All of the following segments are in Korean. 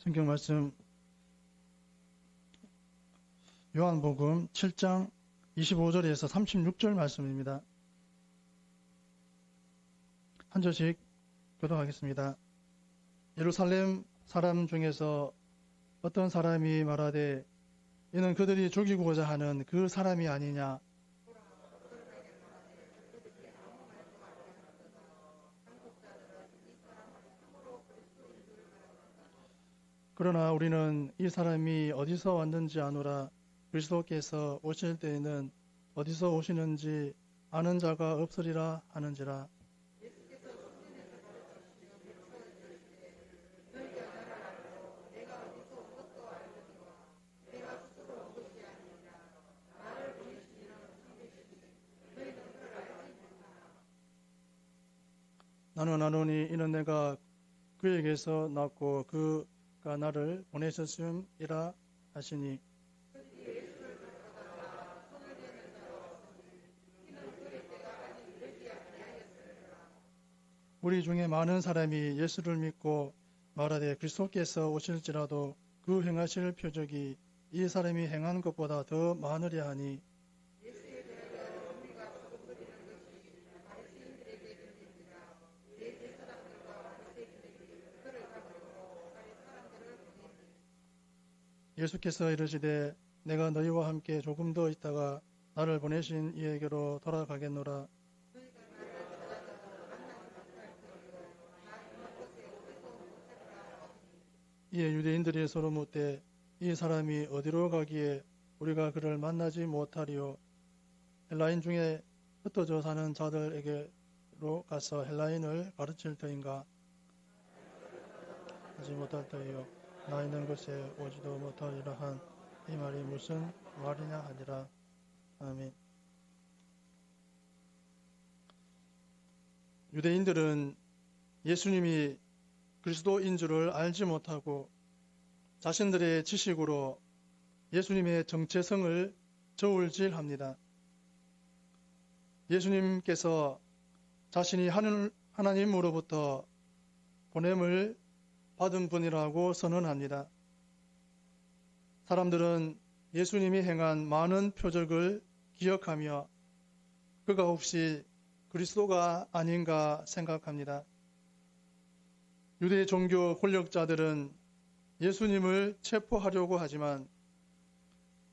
성경 말씀 요한복음 7장 25절에서 36절 말씀입니다. 한 절씩 교독하겠습니다. 예루살렘 사람 중에서 어떤 사람이 말하되 이는 그들이 죽이고자 하는 그 사람이 아니냐. 그러나 우리는 이 사람이 어디서 왔는지 아노라. 그리스도께서 오실 때에는 어디서 오시는지 아는 자가 없으리라 하는지라. 나는 아노니 이는 내가 그에게서 낳고 그가 나를 보내셨음이라 하시니. 우리 중에 많은 사람이 예수를 믿고 말하되 그리스도께서 오실지라도 그 행하실 표적이 이 사람이 행한 것보다 더 많으려 하니. 예수께서 이르시되 내가 너희와 함께 조금 더 있다가 나를 보내신 이에게로 돌아가겠노라. 이에 유대인들이 서로 묻되 이 사람이 어디로 가기에 우리가 그를 만나지 못하리요. 헬라인 중에 흩어져 사는 자들에게로 가서 헬라인을 가르칠 터인가? 하지 못할 터이요. 나 있는 곳에 오지도 못하리라 한 이 말이 무슨 말이냐 하니라. 아멘. 유대인들은 예수님이 그리스도인 줄을 알지 못하고 자신들의 지식으로 예수님의 정체성을 저울질합니다. 예수님께서 자신이 하나님으로부터 보냄을 받은 분이라고 선언합니다. 사람들은 예수님이 행한 많은 표적을 기억하며 그가 혹시 그리스도가 아닌가 생각합니다. 유대 종교 권력자들은 예수님을 체포하려고 하지만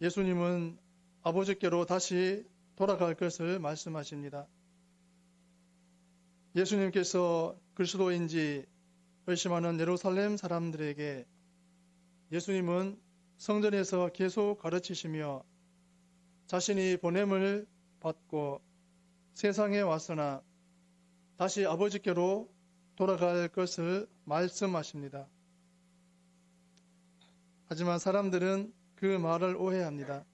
예수님은 아버지께로 다시 돌아갈 것을 말씀하십니다. 예수님께서 그리스도인지 의심하는 예루살렘 사람들에게 예수님은 성전에서 계속 가르치시며 자신이 보냄을 받고 세상에 왔으나 다시 아버지께로 돌아갈 것을 말씀하십니다. 하지만 사람들은 그 말을 오해합니다.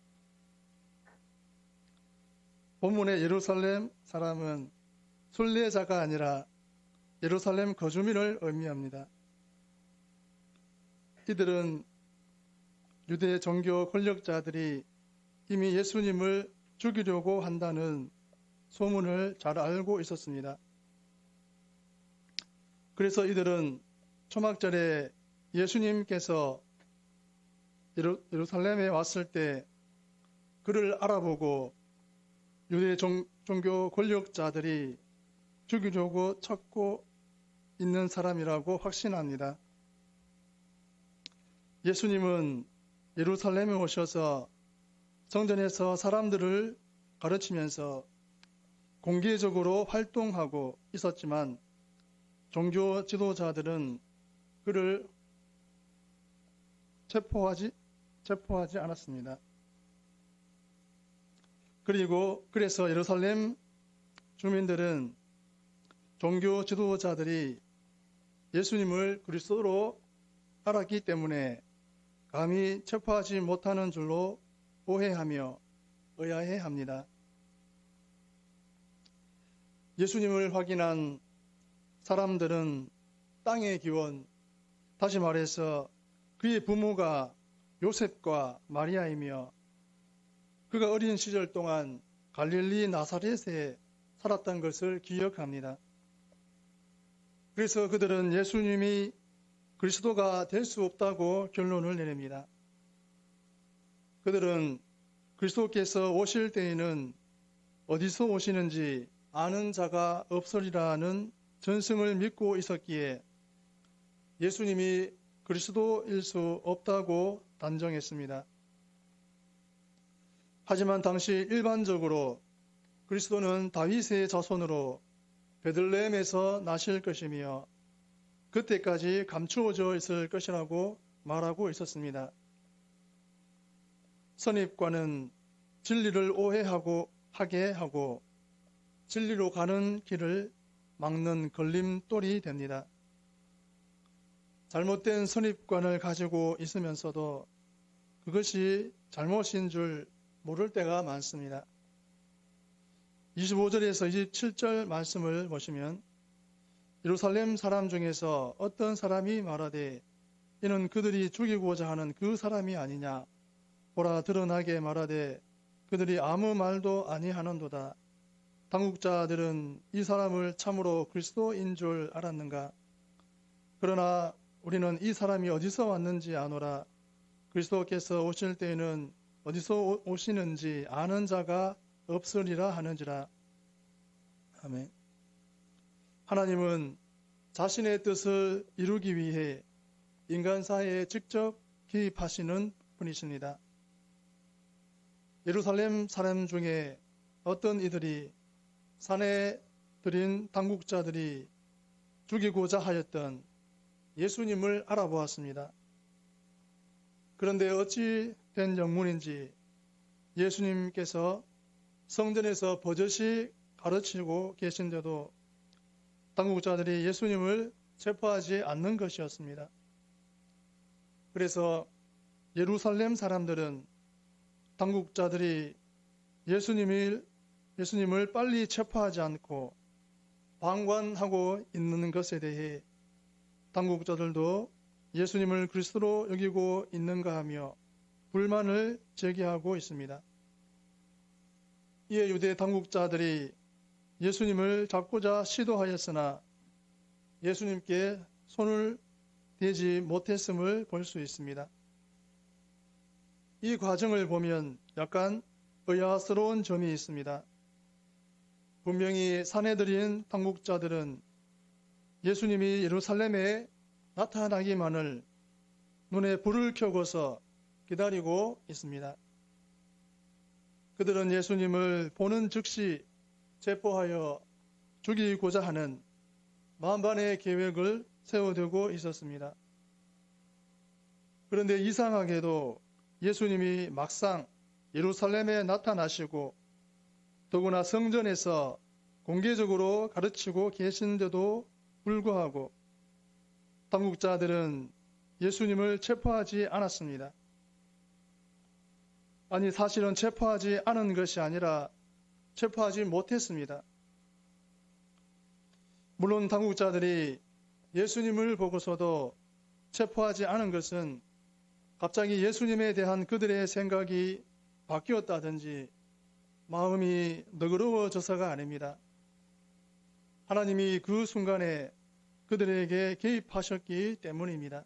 본문의 예루살렘 사람은 순례자가 아니라 예루살렘 거주민을 의미합니다. 이들은 유대 종교 권력자들이 이미 예수님을 죽이려고 한다는 소문을 잘 알고 있었습니다. 그래서 이들은 초막절에 예수님께서 예루살렘에 왔을 때 그를 알아보고 유대 종교 권력자들이 죽이려고 찾고 있는 사람이라고 확신합니다. 예수님은 예루살렘에 오셔서 성전에서 사람들을 가르치면서 공개적으로 활동하고 있었지만 종교 지도자들은 그를 체포하지 않았습니다. 그래서 예루살렘 주민들은 종교 지도자들이 예수님을 그리스도로 알았기 때문에 감히 체포하지 못하는 줄로 오해하며 의아해합니다. 예수님을 확인한 사람들은 땅의 기원, 다시 말해서 그의 부모가 요셉과 마리아이며 그가 어린 시절 동안 갈릴리 나사렛에 살았던 것을 기억합니다. 그래서 그들은 예수님이 그리스도가 될 수 없다고 결론을 내립니다. 그들은 그리스도께서 오실 때에는 어디서 오시는지 아는 자가 없으리라는 전승을 믿고 있었기에 예수님이 그리스도일 수 없다고 단정했습니다. 하지만 당시 일반적으로 그리스도는 다윗의 자손으로 베들레헴에서 나실 것이며 그때까지 감추어져 있을 것이라고 말하고 있었습니다. 선입관은 진리를 오해하게 하고 진리로 가는 길을 막는 걸림돌이 됩니다. 잘못된 선입관을 가지고 있으면서도 그것이 잘못인 줄 모를 때가 많습니다. 25절에서 27절 말씀을 보시면 예루살렘 사람 중에서 어떤 사람이 말하되 이는 그들이 죽이고자 하는 그 사람이 아니냐 보라 드러나게 말하되 그들이 아무 말도 아니하는도다. 당국자들은 이 사람을 참으로 그리스도인 줄 알았는가? 그러나 우리는 이 사람이 어디서 왔는지 아노라. 그리스도께서 오실 때에는 어디서 오시는지 아는 자가 없으리라 하는지라. 아멘. 하나님은 자신의 뜻을 이루기 위해 인간 사회에 직접 개입하시는 분이십니다. 예루살렘 사람 중에 어떤 이들이 산에 들인 당국자들이 죽이고자 하였던 예수님을 알아보았습니다. 그런데 어찌 된 영문인지 예수님께서 성전에서 버젓이 가르치고 계신데도 당국자들이 예수님을 체포하지 않는 것이었습니다. 그래서 예루살렘 사람들은 당국자들이 예수님을 빨리 체포하지 않고 방관하고 있는 것에 대해 당국자들도 예수님을 그리스도로 여기고 있는가 하며 불만을 제기하고 있습니다. 이에 유대 당국자들이 예수님을 잡고자 시도하였으나 예수님께 손을 대지 못했음을 볼 수 있습니다. 이 과정을 보면 약간 의아스러운 점이 있습니다. 분명히 산에 들인 당국자들은 예수님이 예루살렘에 나타나기만을 눈에 불을 켜고서 기다리고 있습니다. 그들은 예수님을 보는 즉시 체포하여 죽이고자 하는 만반의 계획을 세워두고 있었습니다. 그런데 이상하게도 예수님이 막상 예루살렘에 나타나시고 더구나 성전에서 공개적으로 가르치고 계신데도 불구하고 당국자들은 예수님을 체포하지 않았습니다. 아니, 사실은 체포하지 않은 것이 아니라 체포하지 못했습니다. 물론 당국자들이 예수님을 보고서도 체포하지 않은 것은 갑자기 예수님에 대한 그들의 생각이 바뀌었다든지 마음이 너그러워져서가 아닙니다. 하나님이 그 순간에 그들에게 개입하셨기 때문입니다.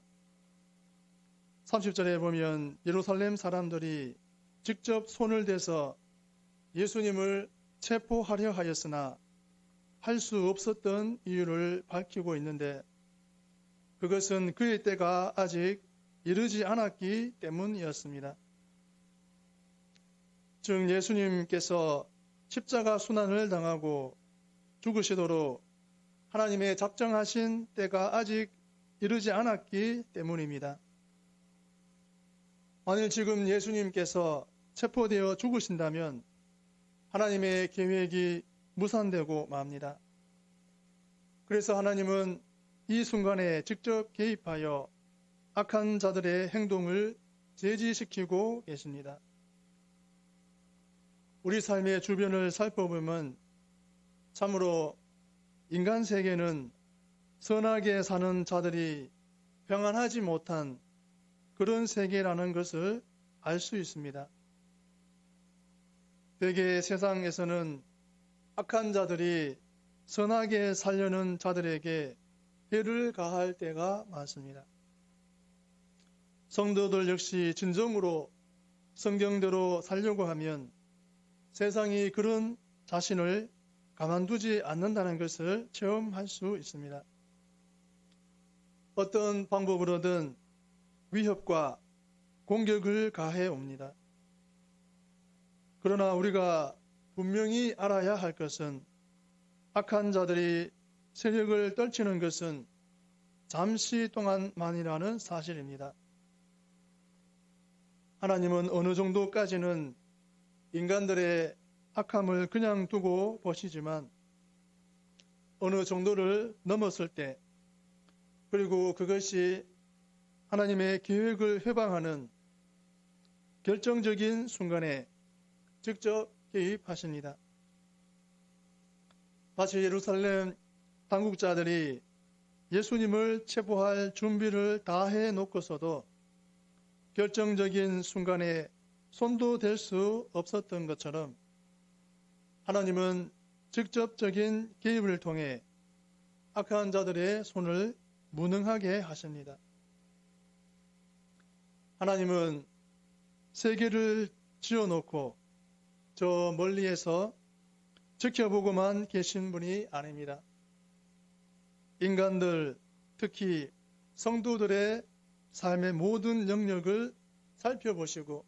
30절에 보면 예루살렘 사람들이 직접 손을 대서 예수님을 체포하려 하였으나 할 수 없었던 이유를 밝히고 있는데 그것은 그의 때가 아직 이르지 않았기 때문이었습니다. 즉 예수님께서 십자가 순환을 당하고 죽으시도록 하나님의 작정하신 때가 아직 이르지 않았기 때문입니다. 만일 지금 예수님께서 체포되어 죽으신다면 하나님의 계획이 무산되고 맙니다. 그래서 하나님은 이 순간에 직접 개입하여 악한 자들의 행동을 제지시키고 계십니다. 우리 삶의 주변을 살펴보면 참으로 인간 세계는 선하게 사는 자들이 평안하지 못한 그런 세계라는 것을 알 수 있습니다. 대개 세상에서는 악한 자들이 선하게 살려는 자들에게 해를 가할 때가 많습니다. 성도들 역시 진정으로 성경대로 살려고 하면 세상이 그런 자신을 가만두지 않는다는 것을 체험할 수 있습니다. 어떤 방법으로든 위협과 공격을 가해 옵니다. 그러나 우리가 분명히 알아야 할 것은 악한 자들이 세력을 떨치는 것은 잠시 동안만이라는 사실입니다. 하나님은 어느 정도까지는 인간들의 악함을 그냥 두고 보시지만 어느 정도를 넘었을 때 그리고 그것이 하나님의 계획을 회방하는 결정적인 순간에 직접 개입하십니다. 마치 예루살렘 당국자들이 예수님을 체포할 준비를 다 해놓고서도 결정적인 순간에 손도 댈 수 없었던 것처럼 하나님은 직접적인 개입을 통해 악한 자들의 손을 무능하게 하십니다. 하나님은 세계를 지어놓고 저 멀리에서 지켜보고만 계신 분이 아닙니다. 인간들, 특히 성도들의 삶의 모든 영역을 살펴보시고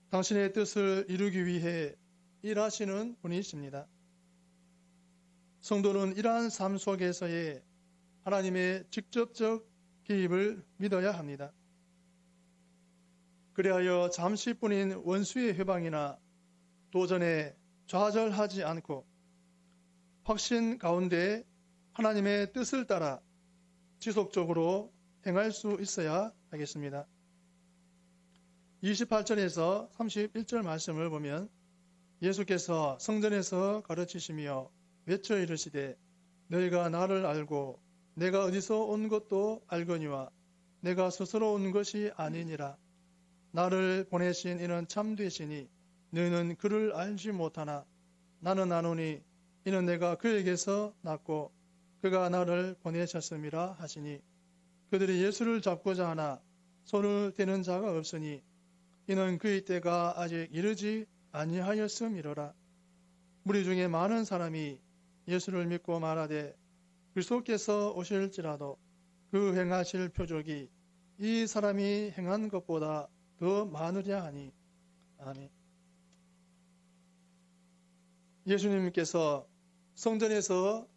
당신의 뜻을 이루기 위해 일하시는 분이십니다. 성도는 이러한 삶 속에서의 하나님의 직접적 개입을 믿어야 합니다. 그리하여 잠시뿐인 원수의 회방이나 도전에 좌절하지 않고 확신 가운데 하나님의 뜻을 따라 지속적으로 행할 수 있어야 하겠습니다. 28절에서 31절 말씀을 보면 예수께서 성전에서 가르치시며 외쳐 이르시되 너희가 나를 알고 내가 어디서 온 것도 알거니와 내가 스스로 온 것이 아니니라. 나를 보내신 이는 참되시니 너희는 그를 알지 못하나 나는 아노니 이는 내가 그에게서 났고 그가 나를 보내셨음이라 하시니 그들이 예수를 잡고자 하나 손을 대는 자가 없으니 이는 그의 때가 아직 이르지 아니하였음이로라. 무리 중에 많은 사람이 예수를 믿고 말하되 그리스도께서 오실지라도 그 행하실 표적이 이 사람이 행한 것보다 더 많으랴 하니. 아멘. 예수님께서 성전에서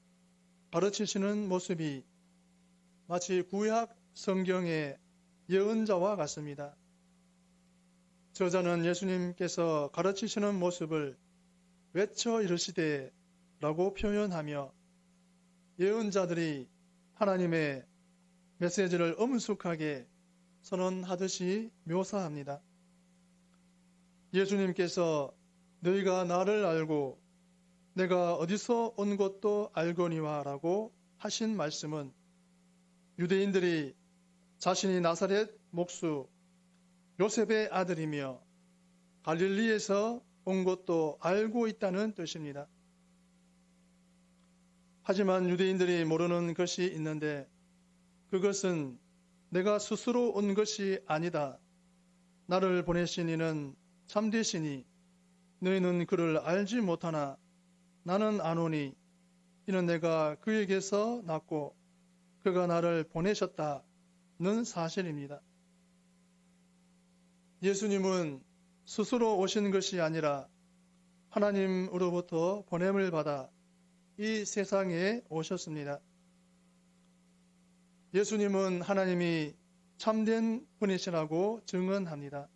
가르치시는 모습이 마치 구약 성경의 예언자와 같습니다. 저자는 예수님께서 가르치시는 모습을 외쳐 이르시되 라고 표현하며 예언자들이 하나님의 메시지를 엄숙하게 선언하듯이 묘사합니다. 예수님께서 너희가 나를 알고 내가 어디서 온 것도 알거니와 라고 하신 말씀은 유대인들이 자신이 나사렛 목수 요셉의 아들이며 갈릴리에서 온 것도 알고 있다는 뜻입니다. 하지만 유대인들이 모르는 것이 있는데 그것은 내가 스스로 온 것이 아니다. 나를 보내신 이는 참되시니 너희는 그를 알지 못하나 나는 아노니 이는 내가 그에게서 났고 그가 나를 보내셨다는 사실입니다. 예수님은 스스로 오신 것이 아니라 하나님으로부터 보냄을 받아 이 세상에 오셨습니다. 예수님은 하나님이 참된 분이시라고 증언합니다.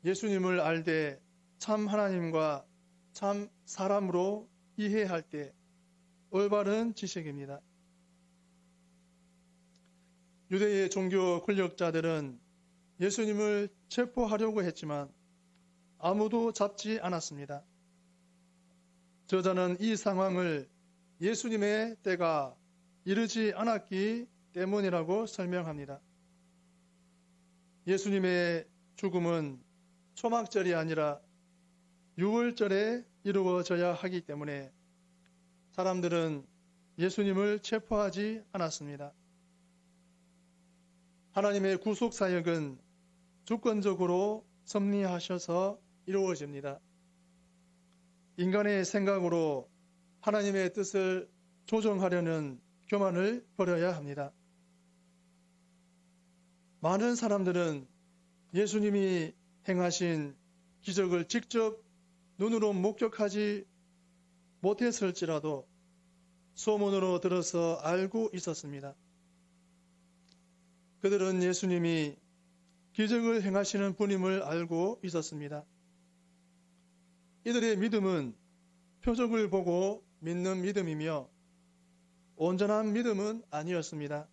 예수님을 알되 참 하나님과 참 사람으로 이해할 때 올바른 지식입니다. 유대의 종교 권력자들은 예수님을 체포하려고 했지만 아무도 잡지 않았습니다. 저자는 이 상황을 예수님의 때가 이르지 않았기 때문이라고 설명합니다. 예수님의 죽음은 초막절이 아니라 6월절에 이루어져야 하기 때문에 사람들은 예수님을 체포하지 않았습니다. 하나님의 구속 사역은 주권적으로 섭리하셔서 이루어집니다. 인간의 생각으로 하나님의 뜻을 조정하려는 교만을 버려야 합니다. 많은 사람들은 예수님이 행하신 기적을 직접 눈으로 목격하지 못했을지라도 소문으로 들어서 알고 있었습니다. 그들은 예수님이 기적을 행하시는 분임을 알고 있었습니다. 이들의 믿음은 표적을 보고 믿는 믿음이며 온전한 믿음은 아니었습니다.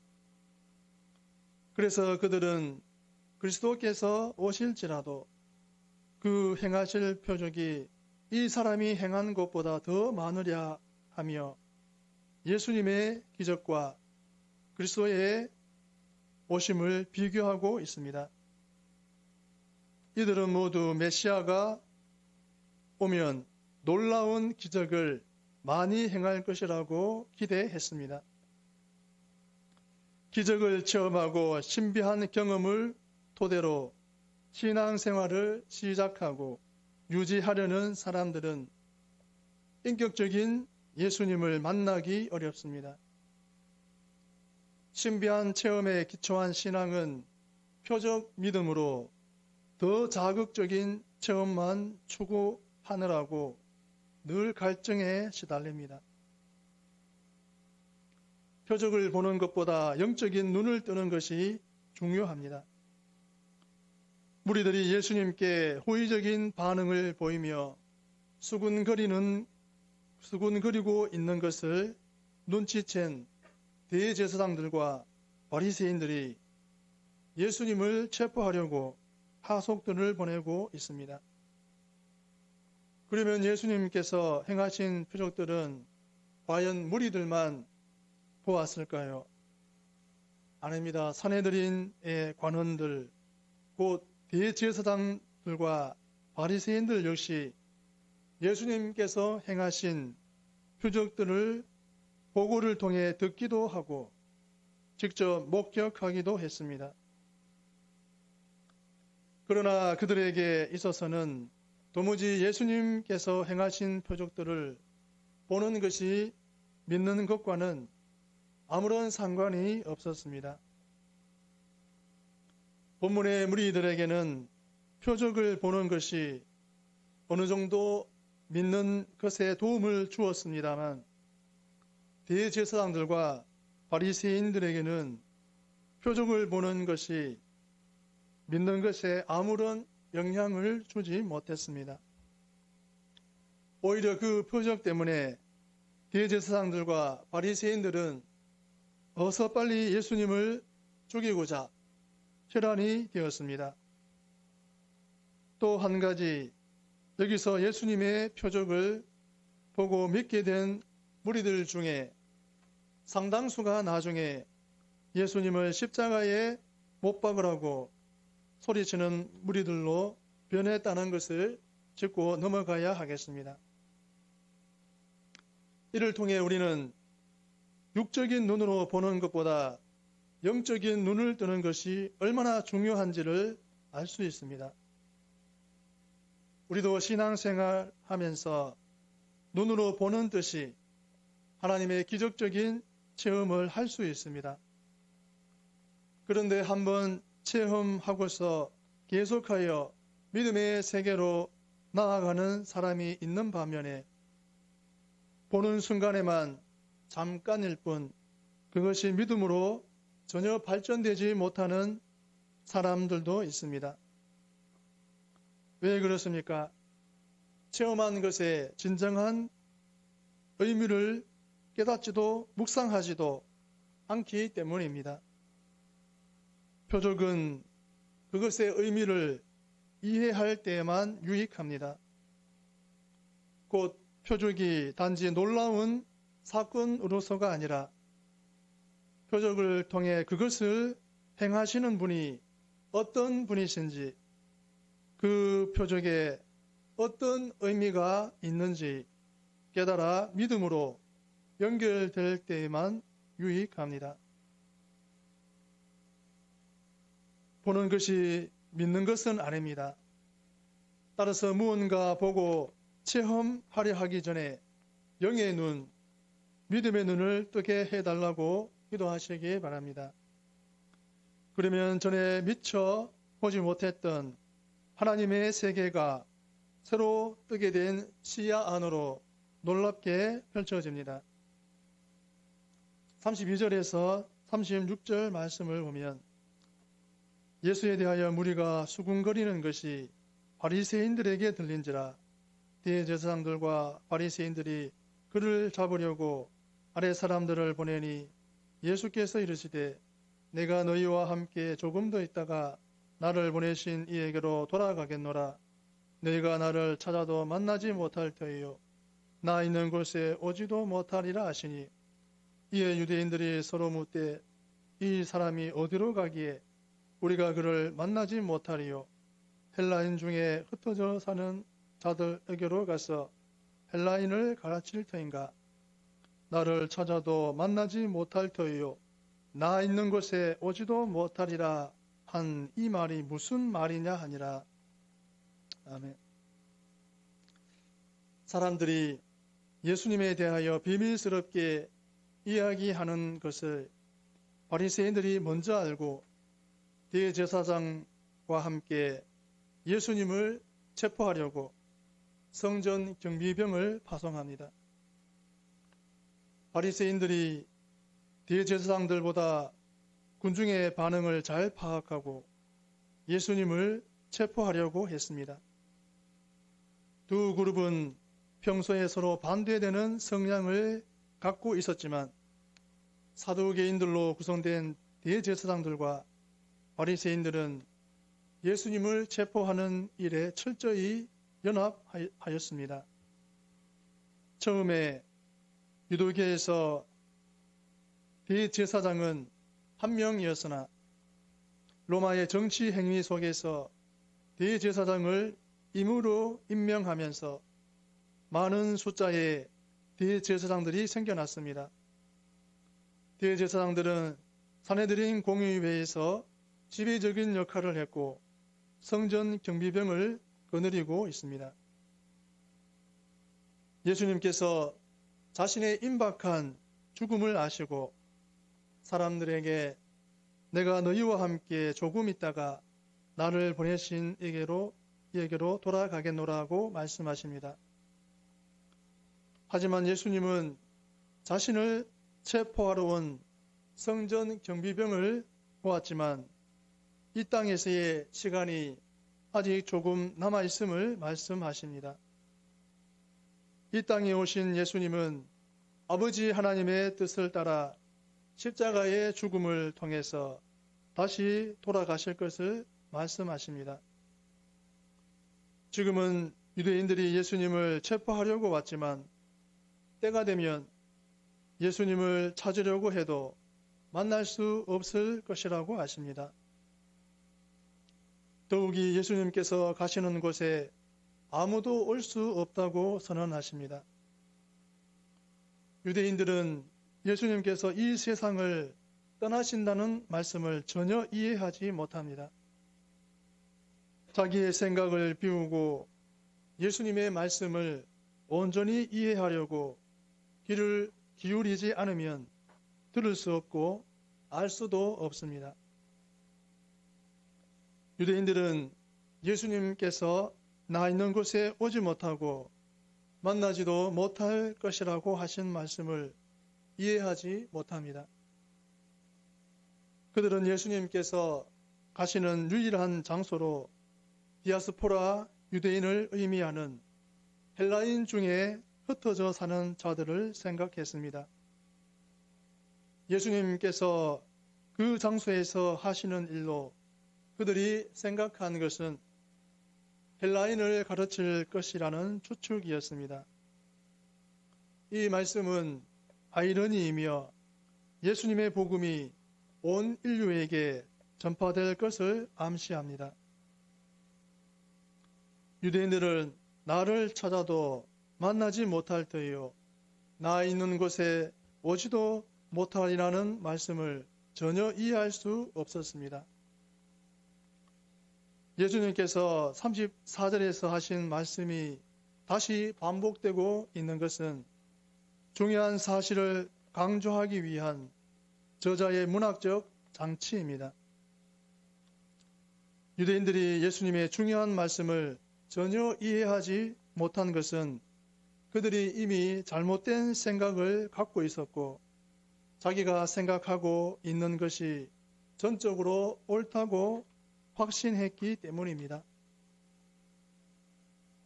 그래서 그들은 그리스도께서 오실지라도 그 행하실 표적이 이 사람이 행한 것보다 더 많으랴 하며 예수님의 기적과 그리스도의 오심을 비교하고 있습니다. 이들은 모두 메시아가 오면 놀라운 기적을 많이 행할 것이라고 기대했습니다. 기적을 체험하고 신비한 경험을 토대로 신앙생활을 시작하고 유지하려는 사람들은 인격적인 예수님을 만나기 어렵습니다. 신비한 체험에 기초한 신앙은 표적 믿음으로 더 자극적인 체험만 추구하느라고 늘 갈증에 시달립니다. 표적을 보는 것보다 영적인 눈을 뜨는 것이 중요합니다. 무리들이 예수님께 호의적인 반응을 보이며 수군거리고 있는 것을 눈치챈 대제사장들과 바리새인들이 예수님을 체포하려고 하속들을 보내고 있습니다. 그러면 예수님께서 행하신 표적들은 과연 무리들만 보았을까요? 아닙니다. 산헤드린의 관원들, 곧 대제사장들과 바리새인들 역시 예수님께서 행하신 표적들을 보고를 통해 듣기도 하고 직접 목격하기도 했습니다. 그러나 그들에게 있어서는 도무지 예수님께서 행하신 표적들을 보는 것이 믿는 것과는 아무런 상관이 없었습니다. 본문의 무리들에게는 표적을 보는 것이 어느 정도 믿는 것에 도움을 주었습니다만 대제사장들과 바리새인들에게는 표적을 보는 것이 믿는 것에 아무런 영향을 주지 못했습니다. 오히려 그 표적 때문에 대제사장들과 바리새인들은 어서 빨리 예수님을 죽이고자 혈안이 되었습니다. 또 한 가지, 여기서 예수님의 표적을 보고 믿게 된 무리들 중에 상당수가 나중에 예수님을 십자가에 못 박으라고 소리치는 무리들로 변했다는 것을 짚고 넘어가야 하겠습니다. 이를 통해 우리는 육적인 눈으로 보는 것보다 영적인 눈을 뜨는 것이 얼마나 중요한지를 알 수 있습니다. 우리도 신앙생활 하면서 눈으로 보는 듯이 하나님의 기적적인 체험을 할 수 있습니다. 그런데 한번 체험하고서 계속하여 믿음의 세계로 나아가는 사람이 있는 반면에 보는 순간에만 잠깐일 뿐 그것이 믿음으로 전혀 발전되지 못하는 사람들도 있습니다. 왜 그렇습니까? 체험한 것의 진정한 의미를 깨닫지도 묵상하지도 않기 때문입니다. 표적은 그것의 의미를 이해할 때에만 유익합니다. 곧 표적이 단지 놀라운 사건으로서가 아니라 표적을 통해 그것을 행하시는 분이 어떤 분이신지, 그 표적에 어떤 의미가 있는지 깨달아 믿음으로 연결될 때에만 유익합니다. 보는 것이 믿는 것은 아닙니다. 따라서 무언가 보고 체험하려 하기 전에 영의 눈, 믿음의 눈을 뜨게 해달라고 기도하시기 바랍니다. 그러면 전에 미처 보지 못했던 하나님의 세계가 새로 뜨게 된 시야 안으로 놀랍게 펼쳐집니다. 32절에서 36절 말씀을 보면 예수에 대하여 무리가 수군거리는 것이 바리새인들에게 들린지라 대제사장들과 바리새인들이 그를 잡으려고 아래 사람들을 보내니 예수께서 이르시되 내가 너희와 함께 조금 더 있다가 나를 보내신 이에게로 돌아가겠노라. 너희가 나를 찾아도 만나지 못할 터이요 나 있는 곳에 오지도 못하리라 하시니 이에 유대인들이 서로 묻되 이 사람이 어디로 가기에 우리가 그를 만나지 못하리요 헬라인 중에 흩어져 사는 자들에게로 가서 헬라인을 가르칠 터인가 나를 찾아도 만나지 못할 터이요 나 있는 곳에 오지도 못하리라 한 이 말이 무슨 말이냐 하니라. 아멘. 사람들이 예수님에 대하여 비밀스럽게 이야기하는 것을 바리새인들이 먼저 알고 대제사장과 함께 예수님을 체포하려고 성전 경비병을 파송합니다. 바리새인들이 대제사장들보다 군중의 반응을 잘 파악하고 예수님을 체포하려고 했습니다. 두 그룹은 평소에 서로 반대되는 성향을 갖고 있었지만 사두개인들로 구성된 대제사장들과 바리새인들은 예수님을 체포하는 일에 철저히 연합하였습니다. 처음에 유대교에서 대제사장은 한 명이었으나 로마의 정치 행위 속에서 대제사장을 임의로 임명하면서 많은 숫자의 대제사장들이 생겨났습니다. 대제사장들은 산헤드린 공의회에서 지배적인 역할을 했고 성전 경비병을 거느리고 있습니다. 예수님께서 자신의 임박한 죽음을 아시고 사람들에게 내가 너희와 함께 조금 있다가 나를 보내신 이에게로 돌아가겠노라고 말씀하십니다. 하지만 예수님은 자신을 체포하러 온 성전 경비병을 보았지만 이 땅에서의 시간이 아직 조금 남아있음을 말씀하십니다. 이 땅에 오신 예수님은 아버지 하나님의 뜻을 따라 십자가의 죽음을 통해서 다시 돌아가실 것을 말씀하십니다. 지금은 유대인들이 예수님을 체포하려고 왔지만 때가 되면 예수님을 찾으려고 해도 만날 수 없을 것이라고 하십니다. 더욱이 예수님께서 가시는 곳에 아무도 올 수 없다고 선언하십니다. 유대인들은 예수님께서 이 세상을 떠나신다는 말씀을 전혀 이해하지 못합니다. 자기의 생각을 비우고 예수님의 말씀을 온전히 이해하려고 귀를 기울이지 않으면 들을 수 없고 알 수도 없습니다. 유대인들은 예수님께서 나 있는 곳에 오지 못하고 만나지도 못할 것이라고 하신 말씀을 이해하지 못합니다. 그들은 예수님께서 가시는 유일한 장소로 디아스포라 유대인을 의미하는 헬라인 중에 흩어져 사는 자들을 생각했습니다. 예수님께서 그 장소에서 하시는 일로 그들이 생각한 것은 헬라인을 가르칠 것이라는 추측이었습니다. 이 말씀은 아이러니이며 예수님의 복음이 온 인류에게 전파될 것을 암시합니다. 유대인들은 나를 찾아도 만나지 못할 터이요 나 있는 곳에 오지도 못하리라는 말씀을 전혀 이해할 수 없었습니다. 예수님께서 34절에서 하신 말씀이 다시 반복되고 있는 것은 중요한 사실을 강조하기 위한 저자의 문학적 장치입니다. 유대인들이 예수님의 중요한 말씀을 전혀 이해하지 못한 것은 그들이 이미 잘못된 생각을 갖고 있었고 자기가 생각하고 있는 것이 전적으로 옳다고 확신했기 때문입니다.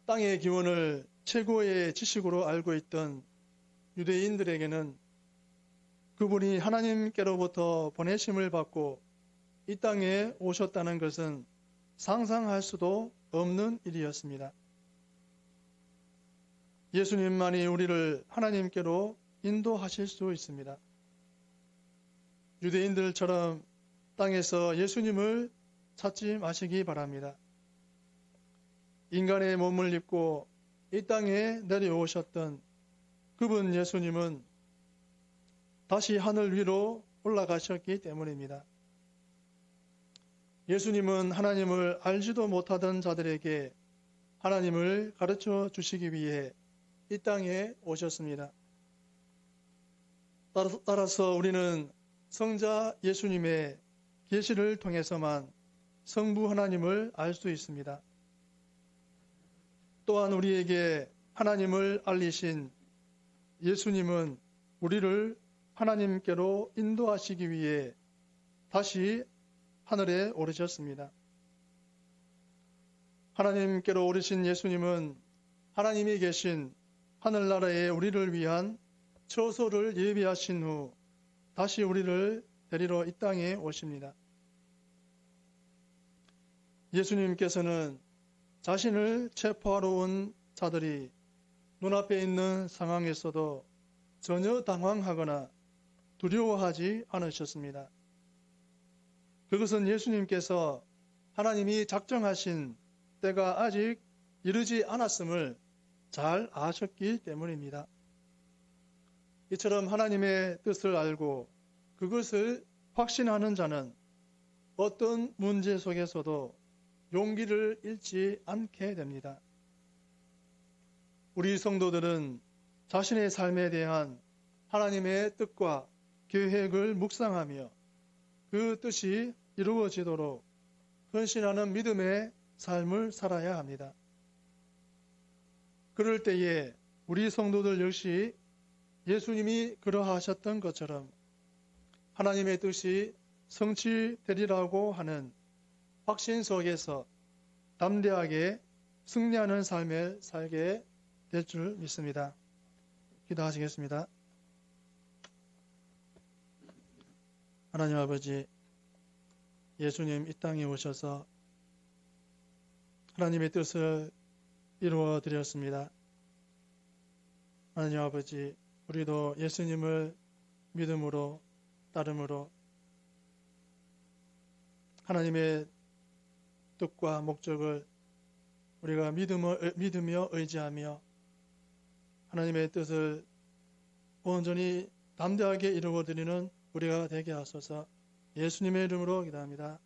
땅의 기원을 최고의 지식으로 알고 있던 유대인들에게는 그분이 하나님께로부터 보내심을 받고 이 땅에 오셨다는 것은 상상할 수도 없는 일이었습니다. 예수님만이 우리를 하나님께로 인도하실 수 있습니다. 유대인들처럼 땅에서 예수님을 찾지 마시기 바랍니다. 인간의 몸을 입고 이 땅에 내려오셨던 그분 예수님은 다시 하늘 위로 올라가셨기 때문입니다. 예수님은 하나님을 알지도 못하던 자들에게 하나님을 가르쳐 주시기 위해 이 땅에 오셨습니다. 따라서 우리는 성자 예수님의 계시를 통해서만 성부 하나님을 알 수 있습니다. 또한 우리에게 하나님을 알리신 예수님은 우리를 하나님께로 인도하시기 위해 다시 하늘에 오르셨습니다. 하나님께로 오르신 예수님은 하나님이 계신 하늘나라에 우리를 위한 처소를 예비하신 후 다시 우리를 데리러 이 땅에 오십니다. 예수님께서는 자신을 체포하러 온 자들이 눈앞에 있는 상황에서도 전혀 당황하거나 두려워하지 않으셨습니다. 그것은 예수님께서 하나님이 작정하신 때가 아직 이르지 않았음을 잘 아셨기 때문입니다. 이처럼 하나님의 뜻을 알고 그것을 확신하는 자는 어떤 문제 속에서도 용기를 잃지 않게 됩니다. 우리 성도들은 자신의 삶에 대한 하나님의 뜻과 계획을 묵상하며 그 뜻이 이루어지도록 헌신하는 믿음의 삶을 살아야 합니다. 그럴 때에 우리 성도들 역시 예수님이 그러하셨던 것처럼 하나님의 뜻이 성취되리라고 하는 확신 속에서 담대하게 승리하는 삶을 살게 될 줄 믿습니다. 기도하시겠습니다. 하나님 아버지, 예수님 이 땅에 오셔서 하나님의 뜻을 이루어 드렸습니다. 하나님 아버지, 우리도 예수님을 믿음으로 따름으로 하나님의 뜻과 목적을 우리가 믿으며 의지하며 하나님의 뜻을 온전히 담대하게 이루어드리는 우리가 되게 하소서. 예수님의 이름으로 기도합니다.